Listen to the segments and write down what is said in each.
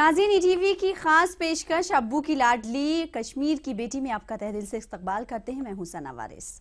नाज़रीन, ईटीवी की खास पेशकश अब्बू की लाडली कश्मीर की बेटी में आपका तहे दिल से इस्तकबाल करते हैं। मैं हूं सना वारिस।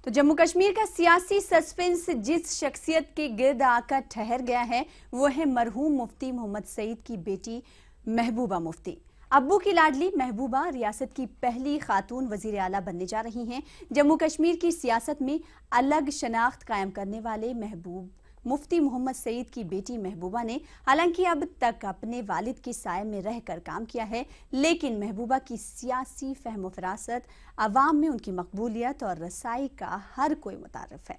तो जम्मू कश्मीर का सियासी सस्पेंस जिस शख्सियत के गिर्द आकर ठहर गया है वो है मरहूम मुफ्ती मोहम्मद सईद की बेटी महबूबा मुफ्ती। अब्बू की लाडली महबूबा रियासत की पहली खातून वजीर आला बनने जा रही हैं। जम्मू कश्मीर की सियासत में अलग शनाख्त कायम करने वाले मुफ्ती मोहम्मद सईद की बेटी महबूबा ने हालांकि अब तक अपने वालिद के साये में रहकर काम किया है, लेकिन महबूबा की सियासी फहम फरासत, अवाम में उनकी मकबूलियत और रसाई का हर कोई मुतारिफ है।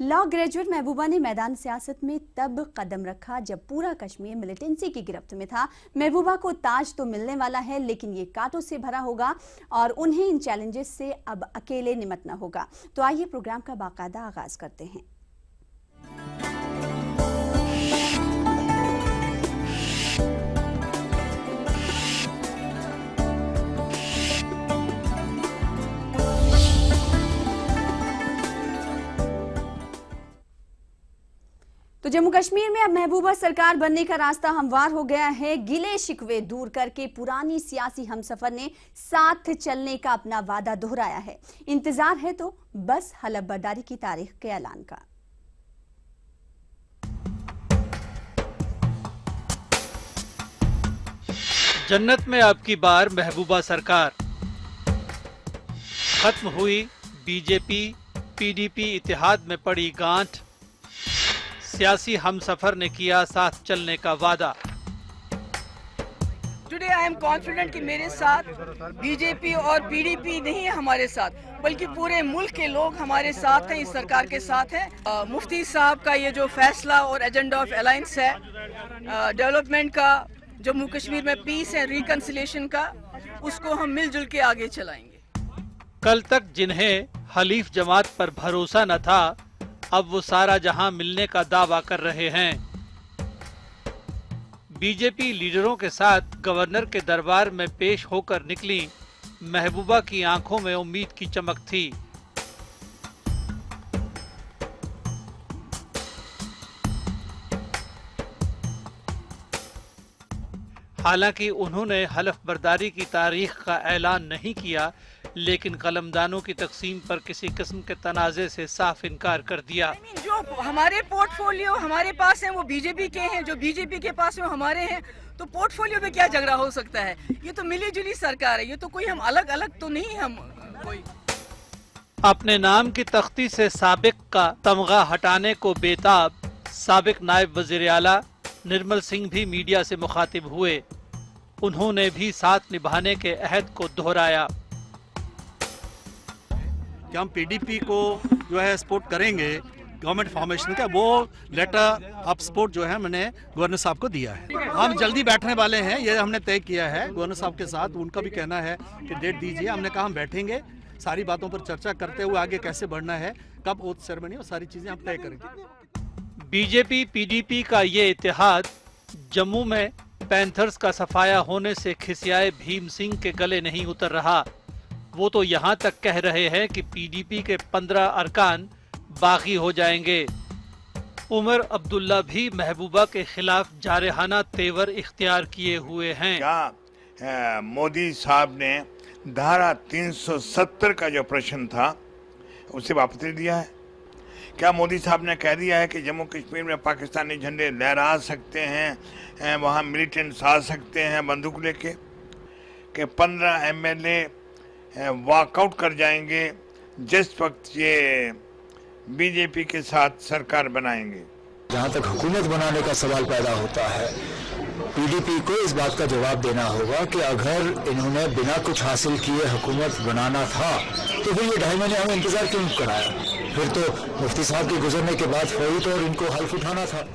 लॉ ग्रेजुएट महबूबा ने मैदान सियासत में तब कदम रखा जब पूरा कश्मीर मिलिटेंसी की गिरफ्त में था। महबूबा को ताज तो मिलने वाला है, लेकिन ये कांटों से भरा होगा और उन्हें इन चैलेंजेस से अब अकेले निपटना होगा। तो आइए प्रोग्राम का बाकायदा आगाज करते हैं। तो जम्मू कश्मीर में अब महबूबा सरकार बनने का रास्ता हमवार हो गया है। गिले शिकवे दूर करके पुरानी सियासी हमसफर ने साथ चलने का अपना वादा दोहराया है। इंतजार है तो बस हलफ बर्दारी की तारीख के ऐलान का। जन्नत में अब की बार महबूबा सरकार। खत्म हुई बीजेपी पीडीपी इत्तेहाद में पड़ी गांठ। सियासी हमसफर ने किया साथ चलने का वादा। टुडे आई एम कॉन्फिडेंट कि मेरे साथ बीजेपी और पीडीपी नहीं है हमारे साथ, बल्कि पूरे मुल्क के लोग हमारे साथ हैं, इस सरकार के साथ हैं। मुफ्ती साहब का ये जो फैसला और एजेंडा ऑफ अलायंस है डेवलपमेंट का, जम्मू कश्मीर में पीस एंड रिकंसिलिएशन का, उसको हम मिलजुल के आगे चलाएंगे। कल तक जिन्हें हलीफ जमात पर भरोसा न था, अब वो सारा जहां मिलने का दावा कर रहे हैं। बीजेपी लीडरों के साथ गवर्नर के दरबार में पेश होकर निकली महबूबा की आंखों में उम्मीद की चमक थी। हालांकि उन्होंने हलफ बर्दारी की तारीख का ऐलान नहीं किया, लेकिन कलमदानों की तकसीम पर किसी किस्म के तनाज़े से साफ इनकार कर दिया। जो हमारे पोर्टफोलियो हमारे पास हैं वो बीजेपी के हैं, जो बीजेपी के पास में हमारे हैं, तो पोर्टफोलियो में क्या झगड़ा हो सकता है? ये तो मिली जुली सरकार है, ये तो कोई हम अलग अलग तो नहीं हम कोई। अपने नाम की तख्ती से साबिक का तमगा हटाने को बेताब साबिक नायब वजीर आला निर्मल सिंह भी मीडिया से मुखातिब हुए। उन्होंने भी साथ निभाने के अहद को दोहराया कि हम पीडीपी को जो है सपोर्ट करेंगे गवर्नमेंट फॉर्मेशन का। वो लेटर ऑफ सपोर्ट जो है मैंने गवर्नर साहब को दिया है। हम जल्दी बैठने वाले हैं, ये हमने तय किया है गवर्नर साहब के साथ। उनका भी कहना है कि डेट दीजिए। हमने कहा हम बैठेंगे, सारी बातों पर चर्चा करते हुए आगे कैसे बढ़ना है, कब ओथ सेरेमनी और सारी चीजें हम तय करेंगे। बीजेपी पीडीपी का ये इत्तेहाद जम्मू में पैंथर्स का सफाया होने से खिसियाए भीम सिंह के गले नहीं उतर रहा। वो तो यहाँ तक कह रहे हैं कि पीडीपी के 15 अरकान बागी हो जाएंगे। उमर अब्दुल्ला भी महबूबा के खिलाफ जारहाना तेवर इख्तियार किए हुए हैं। क्या मोदी साहब ने धारा 370 का जो प्रश्न था उसे वापस ले दिया है? क्या मोदी साहब ने कह दिया है कि जम्मू कश्मीर में पाकिस्तानी झंडे लहरा सकते हैं, वहाँ मिलिटेंट्स आ सकते हैं बंदूक लेके, कि 15 एमएलए वॉकआउट कर जाएंगे जिस वक्त ये बीजेपी के साथ सरकार बनाएंगे? जहाँ तक हुकूमत बनाने का सवाल पैदा होता है, पीडीपी को इस बात का जवाब देना होगा कि अगर इन्होंने बिना कुछ हासिल किए हुकूमत बनाना था तो फिर ये 2.5 महीने हमें इंतजार क्यों कराया? फिर तो मुफ्ती साहब के गुजरने के बाद फौरी तौर इनको हल्फ उठाना था।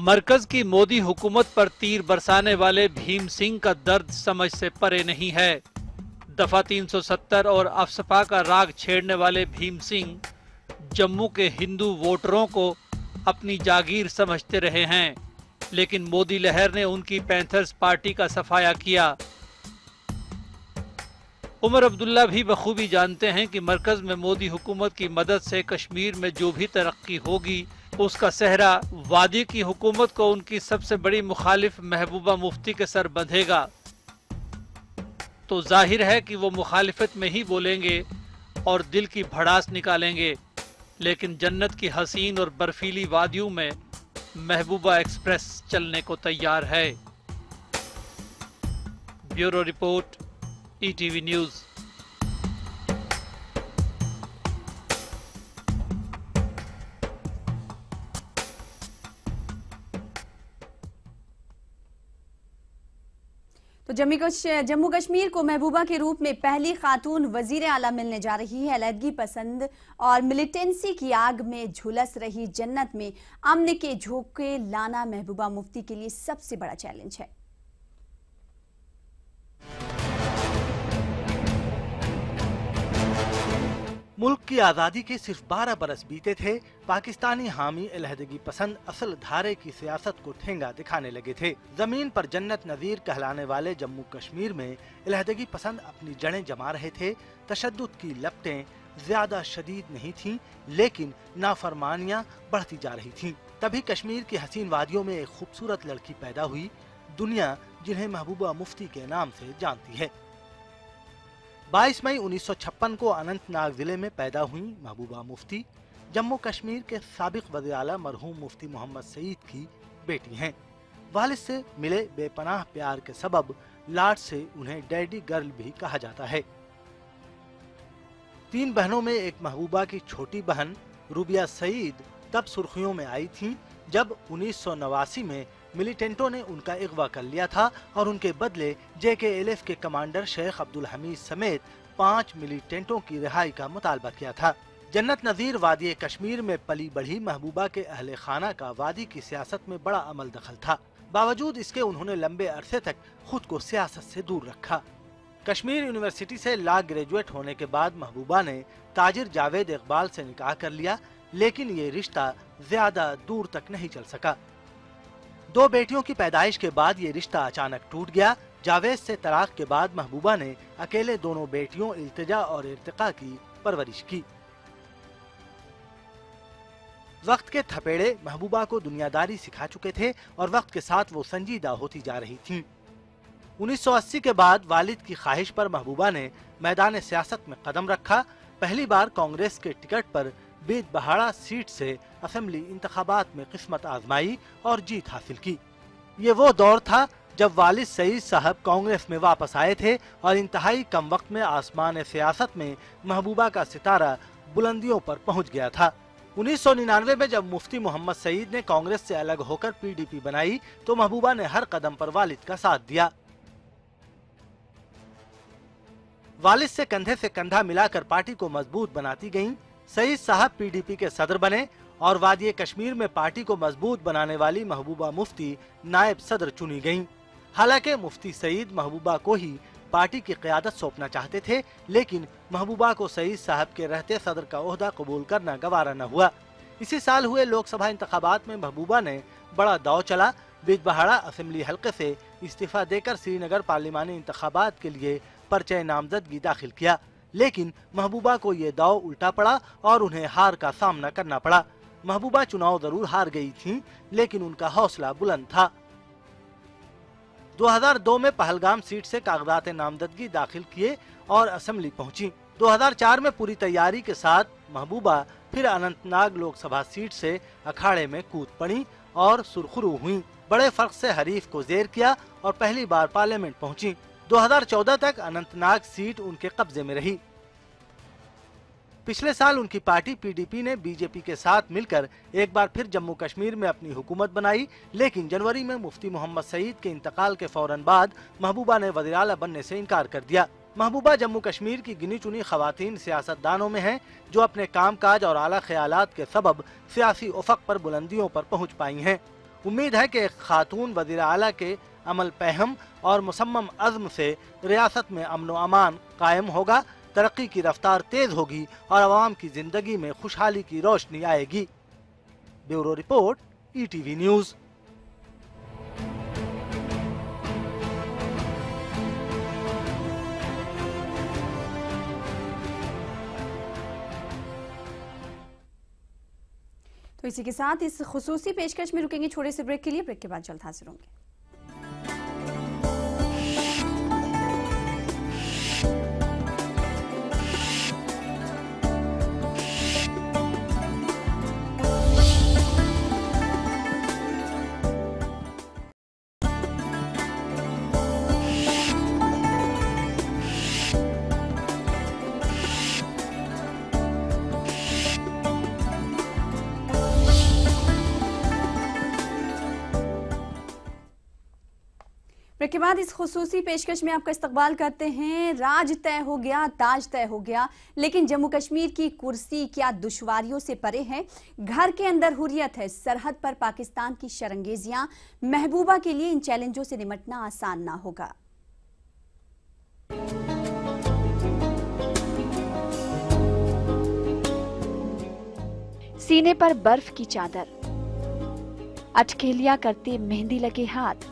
मरकज की मोदी हुकूमत पर तीर बरसाने वाले भीम सिंह का दर्द समझ से परे नहीं है। दफा 370 और अफसपा का राग छेड़ने वाले भीम सिंह जम्मू के हिंदू वोटरों को अपनी जागीर समझते रहे हैं। लेकिन मोदी लहर ने उनकी पैंथर्स पार्टी का सफाया किया। उमर अब्दुल्ला भी बखूबी जानते हैं कि मरकज में मोदी हुकूमत की मदद से कश्मीर में जो भी तरक्की होगी उसका सेहरा वादी की हुकूमत को उनकी सबसे बड़ी मुखालिफ महबूबा मुफ्ती के सर बंधेगा। तो जाहिर है कि वो मुखालिफत में ही बोलेंगे और दिल की भड़ास निकालेंगे, लेकिन जन्नत की हसीन और बर्फीली वादियों में महबूबा एक्सप्रेस चलने को तैयार है। Bureau report, ETV news. तो जम्मू कश्मीर को महबूबा के रूप में पहली खातून वजीर आला मिलने जा रही है। अलहदगी पसंद और मिलिटेंसी की आग में झुलस रही जन्नत में अमन के झोंके लाना महबूबा मुफ्ती के लिए सबसे बड़ा चैलेंज है। मुल्क की आज़ादी के सिर्फ 12 बरस बीते थे, पाकिस्तानी हामी अलहदगी पसंद असल धारे की सियासत को ठेंगा दिखाने लगे थे। जमीन पर जन्नत नज़ीर कहलाने वाले जम्मू कश्मीर में अलहदगी पसंद अपनी जड़ें जमा रहे थे। तशद्दुद की लपटें ज्यादा शदीद नहीं थीं, लेकिन नाफरमानियां बढ़ती जा रही थीं। तभी कश्मीर की हसीन वादियों में एक खूबसूरत लड़की पैदा हुई, दुनिया जिन्हें महबूबा मुफ्ती के नाम से जानती है। 22 मई 1956 को अनंतनाग जिले में पैदा हुई महबूबा मुफ्ती जम्मू कश्मीर के साबिक वज़ीर आला मरहूम मुफ्ती मोहम्मद सईद की बेटी हैं। वालिद से मिले बेपनाह प्यार के सबब लाड से उन्हें डैडी गर्ल भी कहा जाता है। 3 बहनों में एक महबूबा की छोटी बहन रूबिया सईद तब सुर्खियों में आई थी जब 1989 में मिलिटेंटों ने उनका अगवा कर लिया था और उनके बदले JKLF के कमांडर शेख अब्दुल हमीद समेत 5 मिलिटेंटों की रिहाई का मुतालबा किया था। जन्नत नज़ीर वादी कश्मीर में पली बढ़ी महबूबा के अहले खाना का वादी की सियासत में बड़ा अमल दखल था। बावजूद इसके उन्होंने लंबे अरसे तक खुद को सियासत से दूर रखा। कश्मीर यूनिवर्सिटी से लॉ ग्रेजुएट होने के बाद महबूबा ने ताजिर जावेद इकबाल से निकाह कर लिया, लेकिन ये रिश्ता ज्यादा दूर तक नहीं चल सका। 2 बेटियों की पैदाइश के बाद ये रिश्ता अचानक टूट गया। जावेद से तलाक के बाद महबूबा ने अकेले दोनों बेटियों इल्तिजा और इर्तिका की परवरिश की। वक्त के थपेड़े महबूबा को दुनियादारी सिखा चुके थे और वक्त के साथ वो संजीदा होती जा रही थीं। 1980 के बाद वालिद की ख्वाहिश पर महबूबा ने मैदान सियासत में कदम रखा। पहली बार कांग्रेस के टिकट पर बीत बहाड़ा सीट से असेंबली इंतखाबात में किस्मत आजमाई और जीत हासिल की। ये वो दौर था जब वालिद सईद साहब कांग्रेस में वापस आए थे और इंतहाई कम वक्त में आसमान सियासत में महबूबा का सितारा बुलंदियों पर पहुंच गया था। 1999 में जब मुफ्ती मोहम्मद सईद ने कांग्रेस से अलग होकर PDP बनाई तो महबूबा ने हर कदम पर वालिद का साथ दिया। वालिद से कंधे से कंधा मिलाकर पार्टी को मजबूत बनाती गईं। सईद साहब PDP के सदर बने और वादी कश्मीर में पार्टी को मजबूत बनाने वाली महबूबा मुफ्ती नायब सदर चुनी गईं। हालांकि मुफ्ती सईद महबूबा को ही पार्टी की क़यादत सौंपना चाहते थे, लेकिन महबूबा को सईद साहब के रहते सदर का ओहदा कबूल करना गवारा न हुआ। इसी साल हुए लोकसभा इंतखाबात में महबूबा ने बड़ा दाव चला। बिजबहाड़ा असेंबली हल्के से इस्तीफा देकर श्रीनगर पार्लिमानी इंतखाबात के लिए पर्चे नामजदगी दाखिल किया, लेकिन महबूबा को ये दाव उल्टा पड़ा और उन्हें हार का सामना करना पड़ा। महबूबा चुनाव जरूर हार गई थीं, लेकिन उनका हौसला बुलंद था। 2002 में पहलगाम सीट से कागजात नामजदगी दाखिल किए और असेंबली पहुंची। 2004 में पूरी तैयारी के साथ महबूबा फिर अनंतनाग लोकसभा सीट से अखाड़े में कूद पड़ी और सुरखरू हुई। बड़े फर्क से हरीफ को जेर किया और पहली बार पार्लियामेंट पहुंची। 2014 तक अनंतनाग सीट उनके कब्जे में रही। पिछले साल उनकी पार्टी PDP ने BJP के साथ मिलकर एक बार फिर जम्मू कश्मीर में अपनी हुकूमत बनाई, लेकिन जनवरी में मुफ्ती मोहम्मद सईद के इंतकाल के फौरन बाद महबूबा ने वज़ीर आला बनने से इनकार कर दिया। महबूबा जम्मू कश्मीर की गिनी चुनी खवातीन सियासतदानों में हैं जो अपने कामकाज और आला ख्यालात के सबब सियासी उफक पर बुलंदियों पर पहुँच पाई हैं। उम्मीद है कि एक खातून वज़ीर आला के अमल पहम और मुसम्मम अज़्म से रियासत में अमन व अमान कायम होगा, तरक्की की रफ्तार तेज होगी और आवाम की जिंदगी में खुशहाली की रोशनी आएगी। Bureau report, ETV news. तो इसी के साथ इस खुसूसी पेशकश में रुकेंगे छोटे से ब्रेक के लिए। ब्रेक के बाद जल्द हाजिर होंगे। ब्रेक के बाद इस खुसूसी पेशकश में आपका इस्तकबाल करते हैं। राज तय हो गया, ताज तय हो गया, लेकिन जम्मू कश्मीर की कुर्सी क्या दुश्वारियों से परे है? घर के अंदर हुर्रियत है, सरहद पर पाकिस्तान की शरंगेजियां। महबूबा के लिए इन चैलेंजों से निपटना आसान ना होगा। सीने पर बर्फ की चादर, अटखेलियां करते मेहंदी लगे हाथ,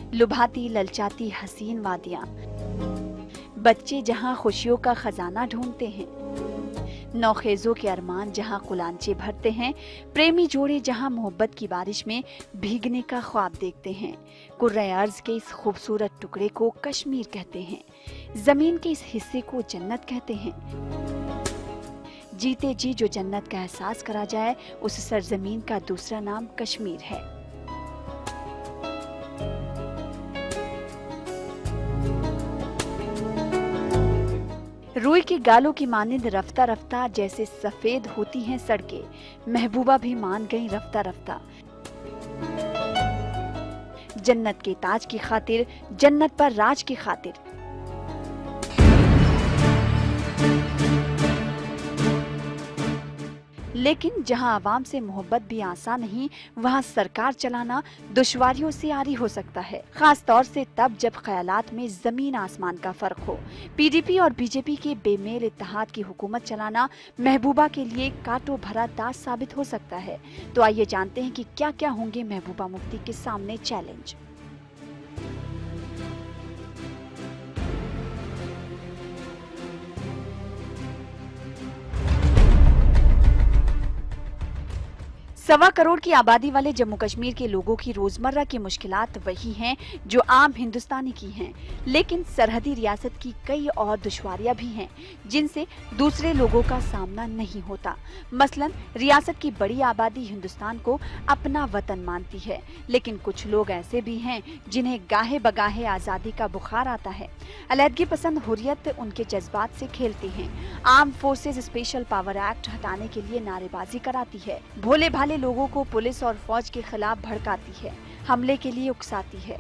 लुभाती ललचाती हसीन वादियां, बच्चे जहां खुशियों का खजाना ढूंढते हैं, नौखेजों के अरमान जहां कुलांचे भरते हैं, प्रेमी जोड़े जहां मोहब्बत की बारिश में भीगने का ख्वाब देखते हैं। कुर्रे अर्ज के इस खूबसूरत टुकड़े को कश्मीर कहते हैं, जमीन के इस हिस्से को जन्नत कहते हैं। जीते जी जो जन्नत का एहसास करा जाए, उस सरजमीन का दूसरा नाम कश्मीर है। रूई के गालों की मानिंद रफ्ता रफ्ता जैसे सफेद होती हैं सड़कें, महबूबा भी मान गई रफ्ता रफ्ता। जन्नत के ताज की खातिर, जन्नत पर राज की खातिर। लेकिन जहां आवाम से मोहब्बत भी आसान नहीं, वहां सरकार चलाना दुश्वारियों से आरी हो सकता है, खास तौर से तब जब ख्यालात में जमीन आसमान का फर्क हो। पीडीपी और बीजेपी के बेमेल इत्तेहाद की हुकूमत चलाना महबूबा के लिए कांटों भरा दांव साबित हो सकता है। तो आइए जानते हैं कि क्या क्या होंगे महबूबा मुफ्ती के सामने चैलेंज। सवा करोड़ की आबादी वाले जम्मू कश्मीर के लोगों की रोजमर्रा की मुश्किलात वही हैं जो आम हिंदुस्तानी की हैं, लेकिन सरहदी रियासत की कई और दुश्वारियां भी हैं जिनसे दूसरे लोगों का सामना नहीं होता। मसलन रियासत की बड़ी आबादी हिंदुस्तान को अपना वतन मानती है, लेकिन कुछ लोग ऐसे भी हैं जिन्हें गाहे बगाहे आजादी का बुखार आता है। अलहदगी पसंद हुर्रियत उनके जज्बात से खेलती हैं। Arm forces special power act हटाने के लिए नारेबाजी कराती है, भोले भाले लोगों को पुलिस और फौज के खिलाफ भड़काती है, हमले के लिए उकसाती है।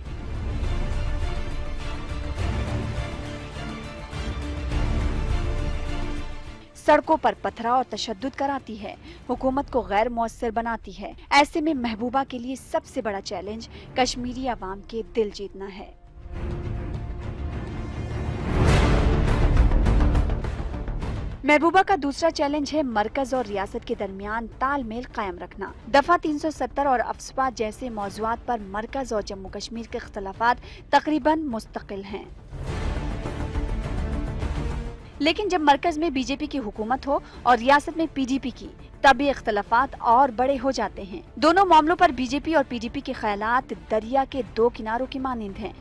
सड़कों पर पथराव और तशद्दुद कराती है, हुकूमत को गैर मौसर बनाती है। ऐसे में महबूबा के लिए सबसे बड़ा चैलेंज कश्मीरी आवाम के दिल जीतना है। महबूबा का दूसरा चैलेंज है मरकज और रियासत के दरमियान तालमेल कायम रखना। दफा 370 और अफस्पा जैसे मौजुआत पर मरकज और जम्मू कश्मीर के इख्तलाफात तकरीबन मुस्तकिल हैं, लेकिन जब मरकज में बीजेपी की हुकूमत हो और रियासत में पीडीपी की, तब ये इख्तलाफात और बड़े हो जाते हैं। दोनों मामलों पर बीजेपी और पीडीपी के ख्यालात दरिया के दो किनारों की मानिंद हैं।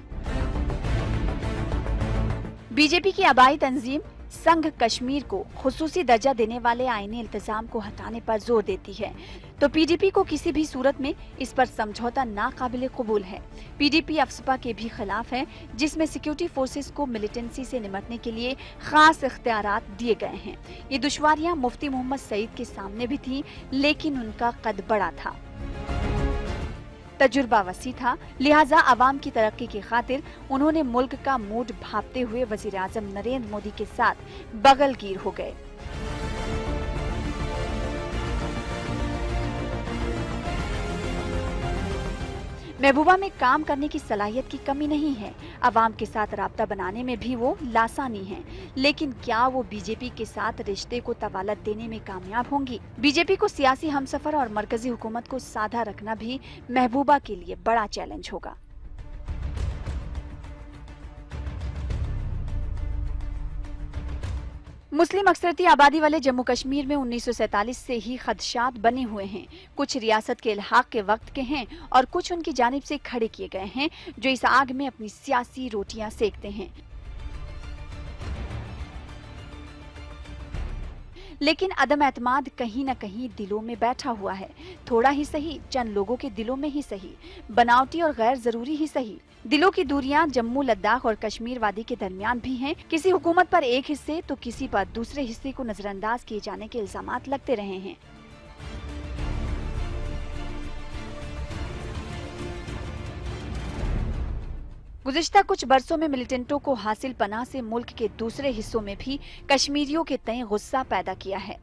बीजेपी की आबाई तंजीम संघ कश्मीर को खुसूसी दर्जा देने वाले आईनी इल्तिजाम को हटाने पर जोर देती है, तो पीडीपी को किसी भी सूरत में इस पर समझौता नाकाबिले कबूल है। पीडीपी अफस्पा के भी खिलाफ है, जिसमें सिक्योरिटी फोर्सेस को मिलिटेंसी से निपटने के लिए खास इख्तियारात दिए गए हैं। ये दुश्वारियां मुफ्ती मोहम्मद सईद के सामने भी थी, लेकिन उनका कद बड़ा था, तजुर्बा वसी था, लिहाजा आवाम की तरक्की की खातिर उन्होंने मुल्क का मूड भांपते हुए वजीर आजम नरेंद्र मोदी के साथ बगलगीर हो गए। महबूबा में काम करने की सलाहियत की कमी नहीं है, अवाम के साथ राब्ता बनाने में भी वो लासानी है, लेकिन क्या वो बीजेपी के साथ रिश्ते को तवालत देने में कामयाब होंगी? बीजेपी को सियासी हमसफर और मरकजी हुकूमत को साधा रखना भी महबूबा के लिए बड़ा चैलेंज होगा। मुस्लिम अक्सरती आबादी वाले जम्मू कश्मीर में 1947 से ही खदशात बने हुए हैं। कुछ रियासत के इल्हाक के वक्त के हैं और कुछ उनकी जानिब से खड़े किए गए हैं, जो इस आग में अपनी सियासी रोटियां सेकते हैं। लेकिन अदम एतमाद कहीं न कहीं दिलों में बैठा हुआ है। थोड़ा ही सही, चंद लोगों के दिलों में ही सही, बनावटी और गैर जरूरी ही सही। दिलों की दूरियां जम्मू, लद्दाख और कश्मीर वादी के दरमियान भी हैं। किसी हुकूमत पर एक हिस्से तो किसी पर दूसरे हिस्से को नजरअंदाज किए जाने के इल्जामात लगते रहे हैं। गुज़िश्ता कुछ बरसों में मिलिटेंटों को हासिल पनाह से मुल्क के दूसरे हिस्सों में भी कश्मीरियों के तय गुस्सा पैदा किया है।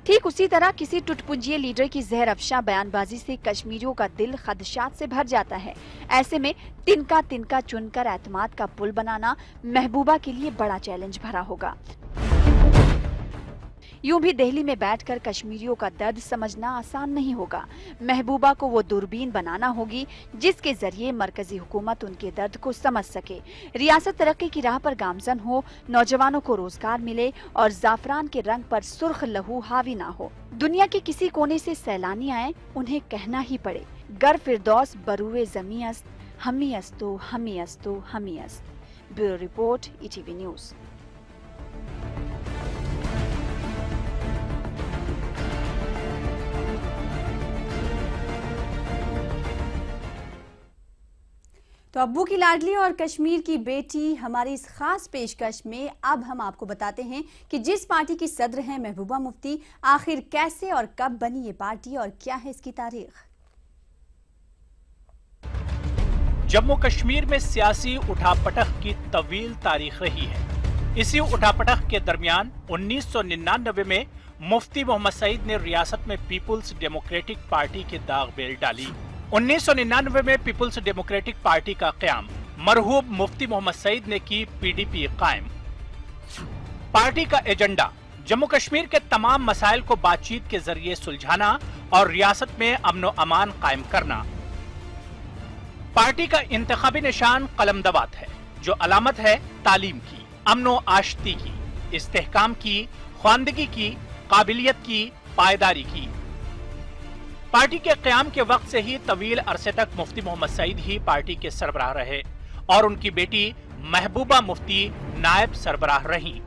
ठीक उसी तरह किसी टुटपुंजिए लीडर की जहर अफशा बयानबाजी से कश्मीरियों का दिल खदशात से भर जाता है। ऐसे में तिनका तिनका चुनकर एतमाद का पुल बनाना महबूबा के लिए बड़ा चैलेंज भरा होगा। यूं भी दिल्ली में बैठकर कश्मीरियों का दर्द समझना आसान नहीं होगा। महबूबा को वो दूरबीन बनाना होगी जिसके जरिए मरकजी हुकूमत उनके दर्द को समझ सके, रियासत तरक्की की राह पर गामजन हो, नौजवानों को रोजगार मिले और जाफरान के रंग पर सुर्ख लहू हावी ना हो। दुनिया के किसी कोने से सैलानी आए, उन्हें कहना ही पड़े, गर फिरदौस बरुए ज़मी अस्त, हमी अस्तो हमी अस्तो हमी अस्त। Bureau report, ETV news. तो अब्बू की लाडली और कश्मीर की बेटी हमारी इस खास पेशकश में अब हम आपको बताते हैं कि जिस पार्टी की सदर हैं महबूबा मुफ्ती, आखिर कैसे और कब बनी ये पार्टी और क्या है इसकी तारीख। जम्मू कश्मीर में सियासी उठापटक की तवील तारीख रही है। इसी उठापटक के दरमियान 1999 में मुफ्ती मोहम्मद सईद ने रियासत में पीपुल्स डेमोक्रेटिक पार्टी की दाग बेल डाली। 1999 में पीपुल्स डेमोक्रेटिक पार्टी का क़याम मरहूम मुफ्ती मोहम्मद सईद ने की PDP कायम। पार्टी का एजेंडा जम्मू कश्मीर के तमाम मसाइल को बातचीत के जरिए सुलझाना और रियासत में अमन व अमान कायम करना। पार्टी का इंतखाबी निशान कलमदवात है, जो अलामत है तालीम की, अमन व आशती की, इस्तेहकाम की, ख्वानदगी की, काबिलियत की, पायदारी की। पार्टी के क़याम के वक्त से ही तवील अरसे तक मुफ्ती मोहम्मद सईद ही पार्टी के सरबराह रहे और उनकी बेटी महबूबा मुफ्ती नायब सरबराह रहीं।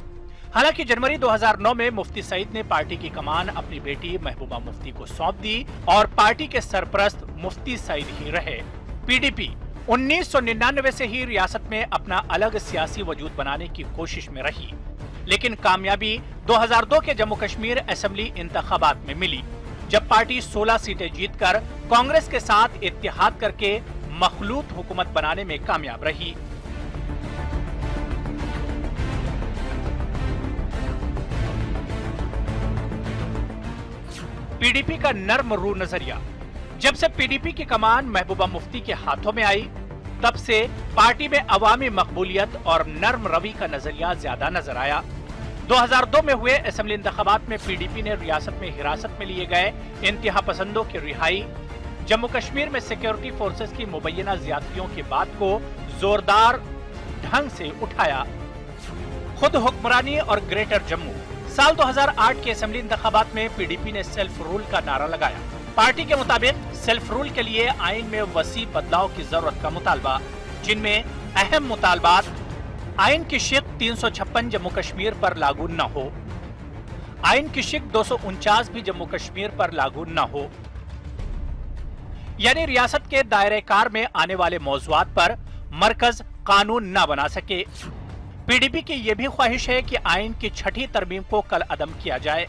हालांकि जनवरी 2009 में मुफ्ती सईद ने पार्टी की कमान अपनी बेटी महबूबा मुफ्ती को सौंप दी और पार्टी के सरपरस्त मुफ्ती सईद ही रहे। PDP 1999 से ही रियासत में अपना अलग सियासी वजूद बनाने की कोशिश में रही, लेकिन कामयाबी 2002 के जम्मू कश्मीर असेंबली इंतखाबात में मिली, जब पार्टी 16 सीटें जीतकर कांग्रेस के साथ इत्तेहाद करके मखलूत हुकूमत बनाने में कामयाब रही। PDP का नर्म रू नजरिया। जब से PDP की कमान महबूबा मुफ्ती के हाथों में आई, तब से पार्टी में अवामी मकबूलियत और नर्म रवि का नजरिया ज्यादा नजर आया। 2002 में हुए असेंबली इंतखाबात में PDP ने रियासत में हिरासत में लिए गए इंतहा पसंदों की रिहाई, जम्मू कश्मीर में सिक्योरिटी फोर्सेस की मुबैना ज्यादतियों की बात को जोरदार ढंग से उठाया। खुद हुक्मरानी और ग्रेटर जम्मू। साल 2008 के असेंबली इंतखाबात में PDP ने सेल्फ रूल का नारा लगाया। पार्टी के मुताबिक सेल्फ रूल के लिए आइन में वसी बदलाव की जरूरत का मुतालबा, जिनमें अहम मुतालबात आइन की शिक 356 जम्मू कश्मीर पर लागू न हो, आइन की शिक 249 भी जम्मू कश्मीर पर लागू न हो, यानी रियासत के दायरे कार में आने वाले मौजुआत पर मरकज कानून न बना सके। PDP की यह भी ख्वाहिश है कि आइन की छठी तरमीम को कल अदम किया जाए,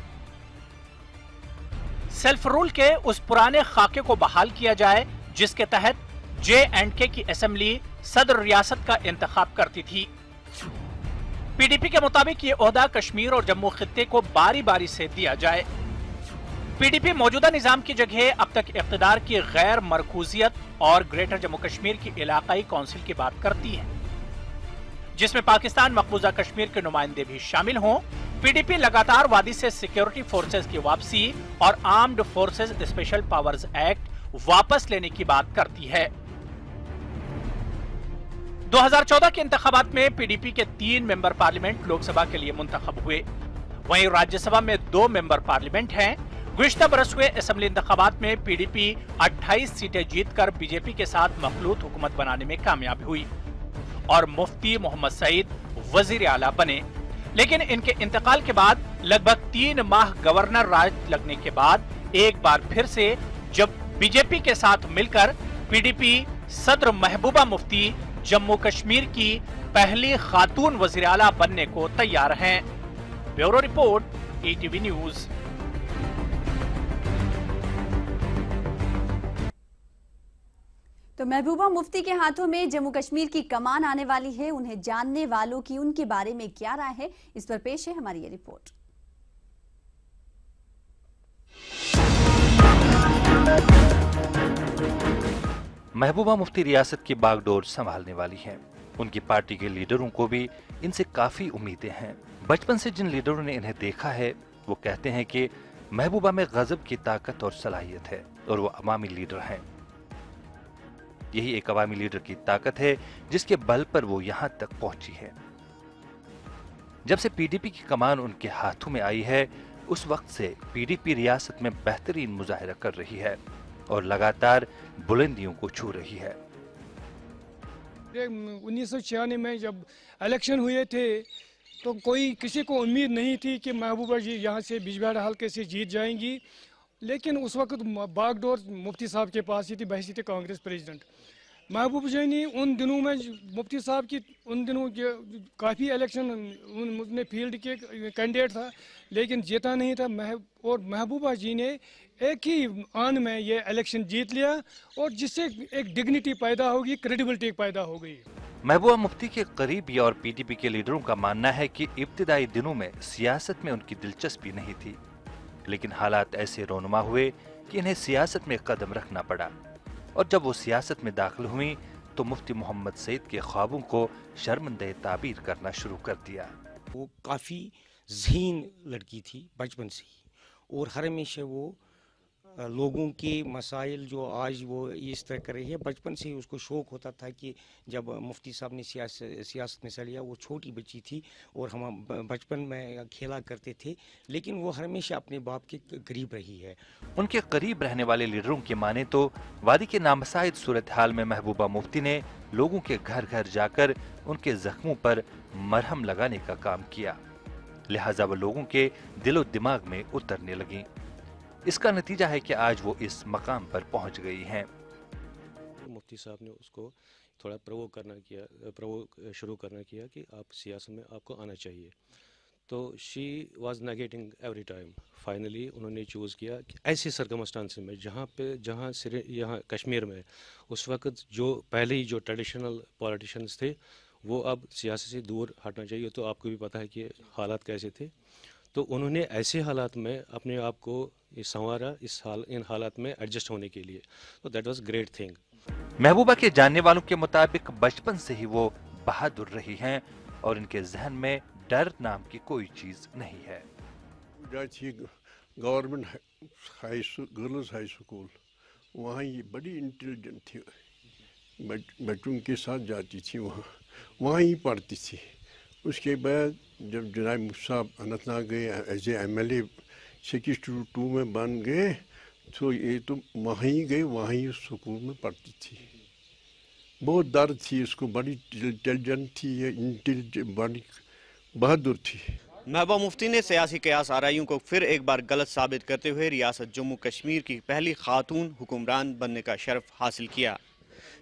सेल्फ रूल के उस पुराने खाके को बहाल किया जाए जिसके तहत J&K की असेंबली सदर रियासत का इंतखाब करती थी। PDP के मुताबिक ये ओहदा कश्मीर और जम्मू खित्ते को बारी बारी से दिया जाए। PDP मौजूदा निजाम की जगह अब तक इक़्तिदार की गैर मरकूजियत और ग्रेटर जम्मू कश्मीर की इलाकाई काउंसिल की बात करती है, जिसमें पाकिस्तान मकबूजा कश्मीर के नुमाइंदे भी शामिल हों। PDP लगातार वादी से सिक्योरिटी फोर्सेस की वापसी और armed forces special powers act वापस लेने की बात करती है। 2014 के इंतखाबात में PDP के 3 मेंबर पार्लियामेंट लोकसभा के लिए मुंतखब हुए। वहीं राज्यसभा में 2 मेंबर पार्लियामेंट हैं। गुज़िश्ता बरस हुए असेंबली इंतखाबात में पीडीपी 28 सीटें जीतकर बीजेपी के साथ मखलूत हुकूमत बनाने में कामयाब हुई और मुफ्ती मोहम्मद सईद वजीर आला बने। लेकिन इनके इंतकाल के बाद लगभग 3 माह गवर्नर राज लगने के बाद एक बार फिर से जब बीजेपी के साथ मिलकर पीडीपी सदर महबूबा मुफ्ती जम्मू कश्मीर की पहली खातून वजीर आला बनने को तैयार हैं। Bureau report, ETV news. तो महबूबा मुफ्ती के हाथों में जम्मू कश्मीर की कमान आने वाली है। उन्हें जानने वालों की उनके बारे में क्या राय है, इस पर पेश है हमारी ये रिपोर्ट। महबूबा मुफ्ती रियासत की बागडोर संभालने वाली हैं। उनकी पार्टी के लीडरों को भी इनसे काफी उम्मीदें हैं। बचपन से जिन लीडरों ने इन्हें देखा है वो कहते हैं कि महबूबा में गजब की ताकत और सलाहियत है और वो अवामी लीडर हैं। यही एक अवामी लीडर की ताकत है जिसके बल पर वो यहाँ तक पहुंची है। जब से पीडीपी की कमान उनके हाथों में आई है उस वक्त से पीडीपी रियासत में बेहतरीन मुजाहिरा कर रही है और लगातार बुलंदियों को छू रही है। 1996 में जब इलेक्शन हुए थे तो कोई किसी को उम्मीद नहीं थी कि महबूबा जी यहाँ से बिजबेहाड़ा हल्के से जीत जाएंगी, लेकिन उस वक्त बागडोर मुफ्ती साहब के पास ही थी बहसीत कांग्रेस प्रेसिडेंट। महबूबा जी ने उन दिनों में मुफ्ती साहब की उन दिनों काफ़ी इलेक्शन उनने फील्ड के कैंडिडेट था लेकिन जीता नहीं था। और महबूबा जी ने एक ही आन में ये इलेक्शन जीत लिया और जिससे एक डिग्निटी पैदा होगी, क्रेडिबिलिटी पैदा हो गई। महबूबा मुफ्ती के करीबी और पीडीपी के लीडरों का मानना है कि इब्तिदाई दिनों में सियासत में उनकी दिलचस्पी नहीं थी, लेकिन हालात ऐसे रोनुमा हुए कि इन्हें सियासत में कदम रखना पड़ा और जब वो सियासत में दाखिल हुई तो मुफ्ती मोहम्मद सईद के ख्वाबों को शर्मंदे ताबीर करना शुरू कर दिया। वो काफ़ी ज़हीन लड़की थी बचपन से ही और हर हमेशा वो लोगों के मसाइल जो आज वो इस तरह कर रही है, बचपन से ही उसको शौक़ होता था कि जब मुफ्ती साहब ने सियासत में हिस्सा लिया, वो छोटी बच्ची थी और हम बचपन में खेला करते थे, लेकिन वो हमेशा अपने बाप के करीब रही है। उनके करीब रहने वाले लीडरों की माने तो वादी के नामसाइद सूरत हाल में महबूबा मुफ्ती ने लोगों के घर घर जाकर उनके जख्मों पर मरहम लगाने का काम किया, लिहाजा वो लोगों के दिलो दिमाग में उतरने लगी। इसका नतीजा है कि आज वो इस मकाम पर पहुंच गई हैं। मुफ्ती साहब ने उसको थोड़ा प्रवोक शुरू करना किया कि आप सियासत में आपको आना चाहिए, तो she was negating every time. Finally उन्होंने चूज़ किया कि ऐसे सर्कमस्टांस में यहाँ कश्मीर में उस वक्त जो पहले ही जो ट्रेडिशनल पॉलिटिशियंस थे वो अब सियासत से दूर हटना चाहिए। तो आपको भी पता है कि हालात कैसे थे, तो उन्होंने ऐसे हालात में अपने आप को संवारा इन हालात में एडजस्ट होने के लिए, तो दैट वाज ग्रेट थिंग। महबूबा के जानने वालों के मुताबिक बचपन से ही वो बहादुर रही हैं और इनके जहन में डर नाम की कोई चीज नहीं है। गवर्नमेंट गर्ल्स हाई स्कूल, वहाँ ये बड़ी इंटेलिजेंट थी, बच्चों के साथ जाती थी, वहाँ ही पढ़ती थी। उसके बाद जब जनाब मुफ्ती अनंतनाग गए एज ए MLA 62 में बन गए, तो ये तो वहाँ ही गए, वहाँ ही स्कूल में पढ़ती थी। बहुत दर्द थी इसको, बड़ी इंटेलिजेंट थी, इंटेलिजेंट बड़ी बहादुर थी। महबूबा मुफ्ती ने सियासी कयास आराइयों को फिर एक बार गलत साबित करते हुए रियासत जम्मू कश्मीर की पहली खातून हुक्मरान बनने का शर्फ हासिल किया।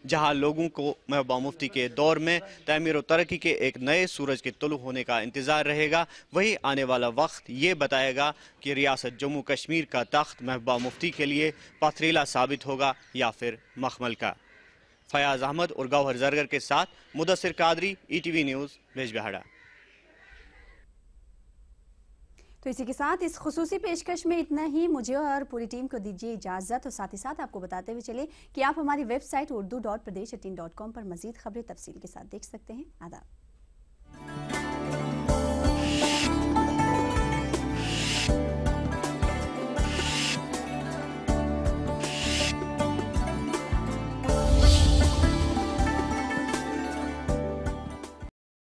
जहां लोगों को महबूबा मुफ्ती के दौर में तमीर और तरक्की के एक नए सूरज के तुलू होने का इंतज़ार रहेगा, वही आने वाला वक्त ये बताएगा कि रियासत जम्मू कश्मीर का तख्त महबूबा मुफ्ती के लिए पथरीला साबित होगा या फिर मखमल का। फयाज अहमद और गौहर जरगर के साथ मुदस्सिर कादरी, ETV न्यूज़, बिजबेहाड़ा। तो इसी के साथ इस खुसूसी पेशकश में इतना ही। मुझे और पूरी टीम को दीजिए इजाजत और साथ ही साथ आपको बताते हुए चले कि आप हमारी वेबसाइट urdu.pradesh18.com पर मजीद खबरें तफसील के साथ देख सकते हैं। आदाब।